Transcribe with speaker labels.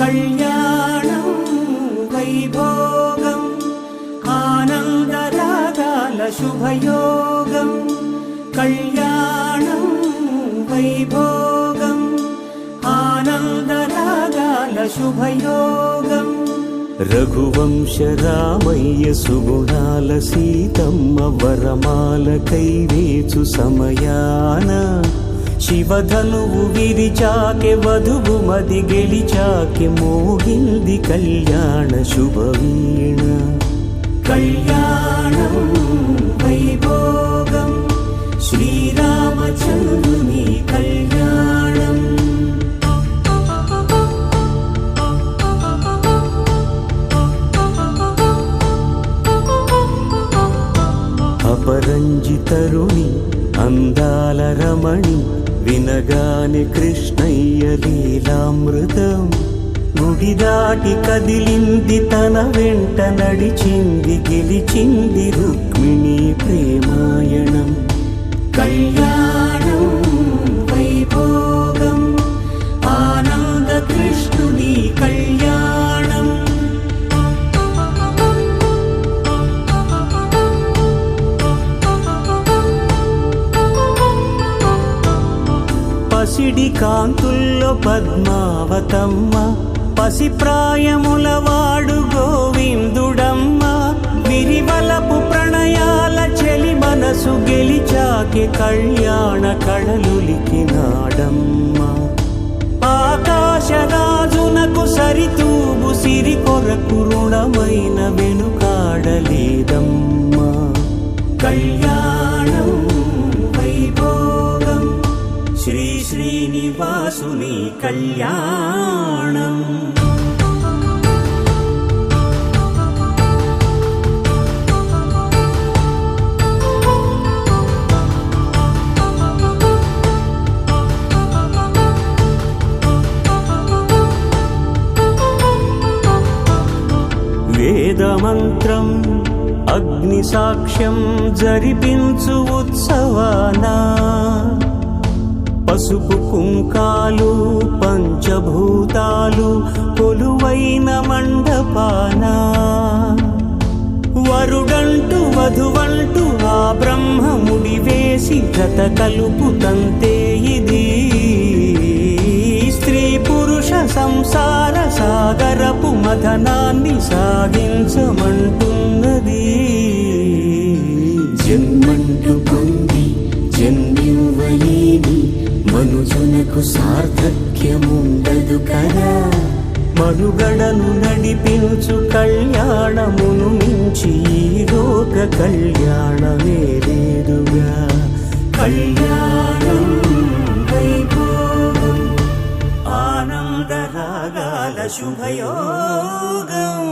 Speaker 1: కళ్యాణం వైభోగం ఆనందరాగాల శుభయోగం కళ్యాణం వైభోగం ఆనందరాగాల శుభయోగం రఘువంశ రామయ్య సుగుణాల సీతమ్మ వరమాల కైవేచు సమయాన శివధనువు విరిచాకె వధువు మది గెలిచాకె మోగింది కళ్యాణ శుభవీణ కళ్యాణం వైభోగం శ్రీరామచంద్రుని కళ్యాణం అపరంజి తరుణి అందాల రమణి వినగాని కృష్ణయ్య లీలామృతం గుడి దాటి కదిలింది తన వెంట నడిచింది గెలిచింది రుక్మిణి ప్రేమాయణం కళ్యాణం వైభోగం ఆనంద కృష్ణుని కళ్యాణం పసిడి కాంతుల్లో పద్మావతమ్మ పసిప్రాయముల వాడు గోవిందుడమ్మ విరివలపు ప్రణయాల చెలి మనసు గెలిచాకె కళ్యాణ కళలులికినాడమ్మ ఆకాశరాజునకు సరితూబు సిరి కొరకు రుణమైన వెనుకాడలేదమ్మ కళ్యాణం వైభోగం శ్రీ శ్రీనివాసుని కళ్యాణం వేదమంత్రం అగ్ని సాక్ష్యం జరిపించు ఉత్సవానా పసుపు కుంకాలు పంచభూతాలు కొలువైన మండపాన వరుడంటూ వధువంటూ ఆ బ్రహ్మముడి వేసి జత కలుపుతంతే ఇది స్త్రీ పురుష సంసార సాగరపు మథనాన్ని సాగించమంటున్నది జన్మంటూ పొంది జన్మివ్వలేని మనుజునకు సార్థక్యముండదు కదా మనుగడను నడిపించు కళ్యాణమును మించి లోక కళ్యాణమే లేదుగా కళ్యాణం వైభోగం ఆనందరాగాల శుభయోగం